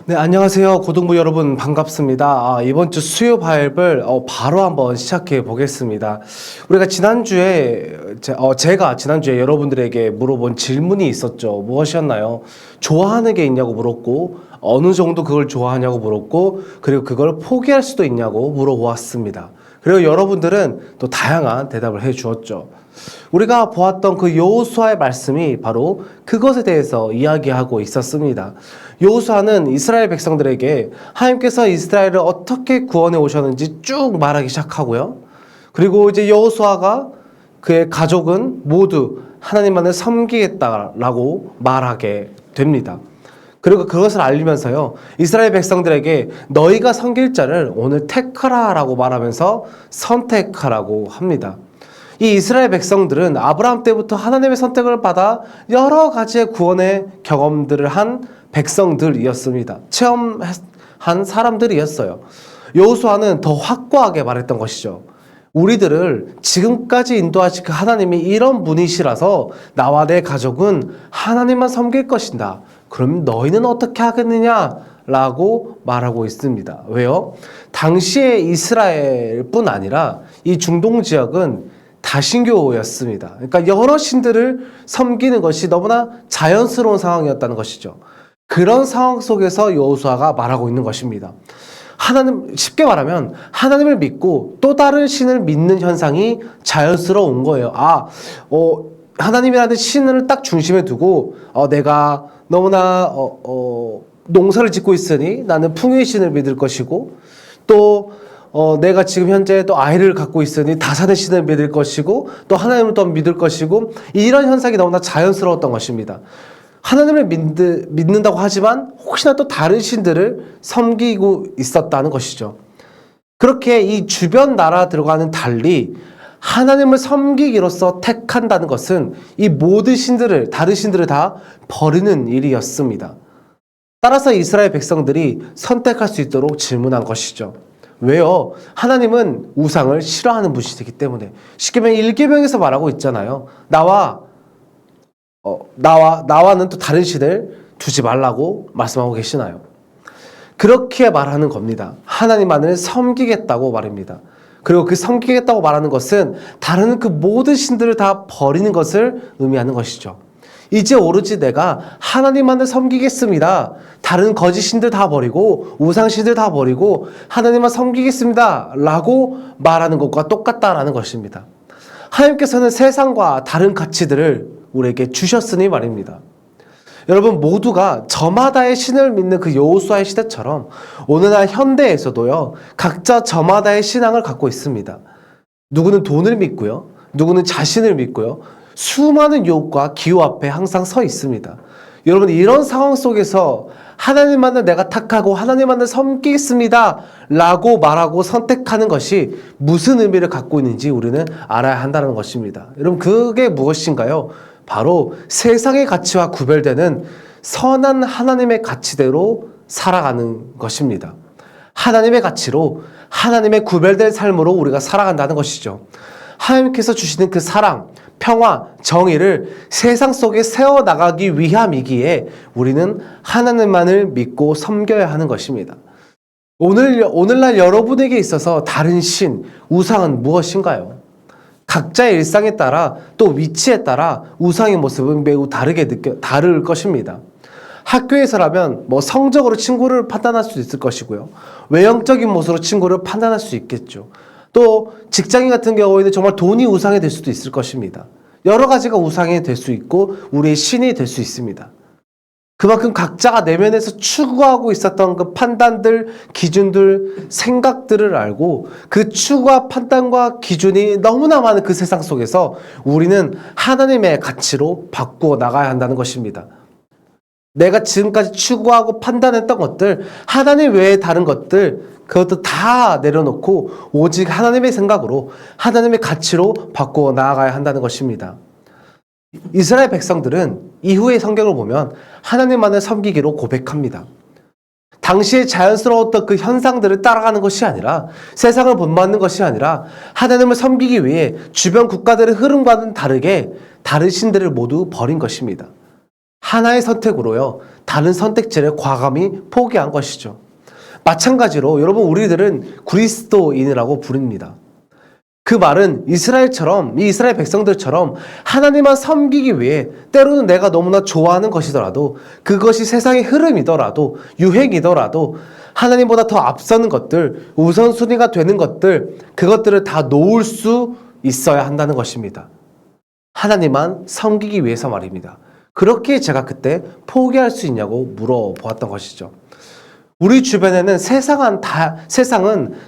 네, 안녕하세요. 고등부 여러분 반갑습니다. 이번 주 수요 바이블 바로 한번 시작해 보겠습니다. 우리가 지난주에 제가 지난주에 여러분들에게 물어본 질문이 있었죠. 무엇이었나요? 좋아하는 게 있냐고 물었고 어느 정도 그걸 좋아하냐고 물었고 그리고 그걸 포기할 수도 있냐고 물어보았습니다. 그리고 여러분들은 또 다양한 대답을 해 주었죠. 우리가 보았던 그 여호수아의 말씀이 바로 그것에 대해서 이야기하고 있었습니다. 여호수아는 이스라엘 백성들에게 하나님께서 이스라엘을 어떻게 구원해 오셨는지 쭉 말하기 시작하고요. 그리고 이제 여호수아가 그의 가족은 모두 하나님만을 섬기겠다라고 말하게 됩니다. 그리고 그것을 알리면서요, 이스라엘 백성들에게 너희가 섬길 자를 오늘 택하라라고 말하면서 선택하라고 합니다. 이 이스라엘 백성들은 아브라함 때부터 하나님의 선택을 받아 여러 가지의 구원의 경험들을 한 백성들이었습니다. 체험한 사람들이었어요. 여호수아는 더 확고하게 말했던 것이죠. 우리들을 지금까지 인도하신 그 하나님이 이런 분이시라서 나와 내 가족은 하나님만 섬길 것이다. 그럼 너희는 어떻게 하겠느냐? 라고 말하고 있습니다. 왜요? 당시의 이스라엘뿐 아니라 이 중동 지역은 다신교였습니다. 그러니까 여러 신들을 섬기는 것이 너무나 자연스러운 상황이었다는 것이죠. 그런 상황 속에서 여호수아가 말하고 있는 것입니다. 쉽게 말하면 하나님을 믿고 또 다른 신을 믿는 현상이 자연스러운 거예요. 하나님이라는 신을 딱 중심에 두고 내가 너무나 농사를 짓고 있으니 나는 풍요의 신을 믿을 것이고 또 내가 지금 현재 또 아이를 갖고 있으니 다산의 신을 믿을 것이고 또 하나님을 또 믿을 것이고 이런 현상이 너무나 자연스러웠던 것입니다. 하나님을 믿는다고 하지만 혹시나 또 다른 신들을 섬기고 있었다는 것이죠. 그렇게 이 주변 나라들과는 달리 하나님을 섬기기로서 택한다는 것은 이 모든 신들을, 다른 신들을 다 버리는 일이었습니다. 따라서 이스라엘 백성들이 선택할 수 있도록 질문한 것이죠. 왜요? 하나님은 우상을 싫어하는 분이시기 때문에. 쉽게 말하면 일계명에서 말하고 있잖아요. 나와는 또 다른 신을 두지 말라고 말씀하고 계시나요? 그렇게 말하는 겁니다. 하나님만을 섬기겠다고 말입니다. 그리고 그 섬기겠다고 말하는 것은 다른 그 모든 신들을 다 버리는 것을 의미하는 것이죠. 이제 오로지 내가 하나님만을 섬기겠습니다. 다른 거짓 신들 다 버리고 우상 신들 다 버리고 하나님만 섬기겠습니다. 라고 말하는 것과 똑같다라는 것입니다. 하나님께서는 세상과 다른 가치들을 우리에게 주셨으니 말입니다. 여러분 모두가 저마다의 신을 믿는 그 여호수아의 시대처럼 오늘날 현대에서도요, 각자 저마다의 신앙을 갖고 있습니다. 누구는 돈을 믿고요, 누구는 자신을 믿고요, 수많은 유혹과 기호 앞에 항상 서 있습니다. 여러분 이런 상황 속에서 하나님만을 내가 택하고 하나님만을 섬기겠습니다 라고 말하고 선택하는 것이 무슨 의미를 갖고 있는지 우리는 알아야 한다는 것입니다. 여러분 그게 무엇인가요? 바로 세상의 가치와 구별되는 선한 하나님의 가치대로 살아가는 것입니다. 하나님의 가치로 하나님의 구별된 삶으로 우리가 살아간다는 것이죠. 하나님께서 주시는 그 사랑, 평화, 정의를 세상 속에 세워나가기 위함이기에 우리는 하나님만을 믿고 섬겨야 하는 것입니다. 오늘날 여러분에게 있어서 다른 신, 우상은 무엇인가요? 각자의 일상에 따라 또 위치에 따라 우상의 모습은 매우 다를 것입니다. 학교에서라면 성적으로 친구를 판단할 수 있을 것이고요. 외형적인 모습으로 친구를 판단할 수 있겠죠. 또 직장인 같은 경우에는 정말 돈이 우상이 될 수도 있을 것입니다. 여러 가지가 우상이 될 수 있고 우리의 신이 될 수 있습니다. 그만큼 각자가 내면에서 추구하고 있었던 그 판단들, 기준들, 생각들을 알고 그 추구와 판단과 기준이 너무나 많은 그 세상 속에서 우리는 하나님의 가치로 바꾸어 나가야 한다는 것입니다. 내가 지금까지 추구하고 판단했던 것들, 하나님 외에 다른 것들, 그것도 다 내려놓고 오직 하나님의 생각으로, 하나님의 가치로 바꾸어 나아가야 한다는 것입니다. 이스라엘 백성들은 이후의 성경을 보면 하나님만을 섬기기로 고백합니다. 당시에 자연스러웠던 그 현상들을 따라가는 것이 아니라, 세상을 본받는 것이 아니라 하나님을 섬기기 위해 주변 국가들의 흐름과는 다르게 다른 신들을 모두 버린 것입니다. 하나의 선택으로요, 다른 선택지를 과감히 포기한 것이죠. 마찬가지로 여러분 우리들은 그리스도인이라고 부릅니다. 그 말은 이스라엘처럼 이 이스라엘 백성들처럼 하나님만 섬기기 위해 때로는 내가 너무나 좋아하는 것이더라도 그것이 세상의 흐름이더라도 유행이더라도 하나님보다 더 앞서는 것들 우선순위가 되는 것들 그것들을 다 놓을 수 있어야 한다는 것입니다. 하나님만 섬기기 위해서 말입니다. 그렇게 제가 그때 포기할 수 있냐고 물어보았던 것이죠. 우리 주변에는 세상은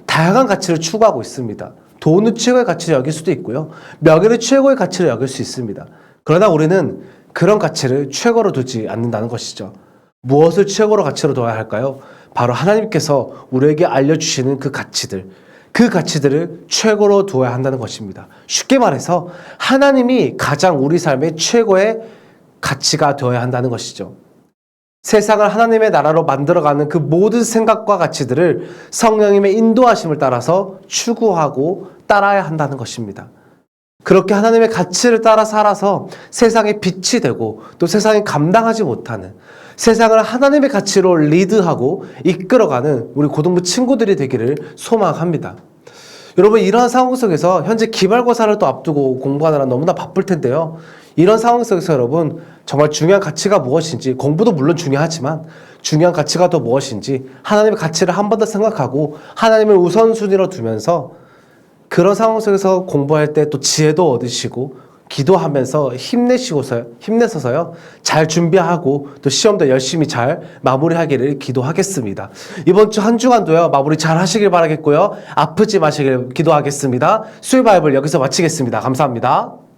다양한 가치를 추구하고 있습니다. 돈을 최고의 가치를 여길 수도 있고요. 명예를 최고의 가치를 여길 수 있습니다. 그러나 우리는 그런 가치를 최고로 두지 않는다는 것이죠. 무엇을 최고로 가치로 둬야 할까요? 바로 하나님께서 우리에게 알려주시는 그 가치들을 최고로 두어야 한다는 것입니다. 쉽게 말해서 하나님이 가장 우리 삶의 최고의 가치가 되어야 한다는 것이죠. 세상을 하나님의 나라로 만들어가는 그 모든 생각과 가치들을 성령님의 인도하심을 따라서 추구하고 따라야 한다는 것입니다. 그렇게 하나님의 가치를 따라 살아서 세상의 빛이 되고 또 세상이 감당하지 못하는 세상을 하나님의 가치로 리드하고 이끌어가는 우리 고등부 친구들이 되기를 소망합니다. 여러분 이러한 상황 속에서 현재 기말고사를 또 앞두고 공부하느라 너무나 바쁠 텐데요. 이런 상황 속에서 여러분 정말 중요한 가치가 무엇인지 공부도 물론 중요하지만 중요한 가치가 또 무엇인지 하나님의 가치를 한 번 더 생각하고 하나님을 우선순위로 두면서 그런 상황 속에서 공부할 때 또 지혜도 얻으시고 기도하면서 힘내서서요 잘 준비하고 또 시험도 열심히 잘 마무리하기를 기도하겠습니다. 이번 주 한 주간도요 마무리 잘 하시길 바라겠고요. 아프지 마시길 기도하겠습니다. 수요 바이블 여기서 마치겠습니다. 감사합니다.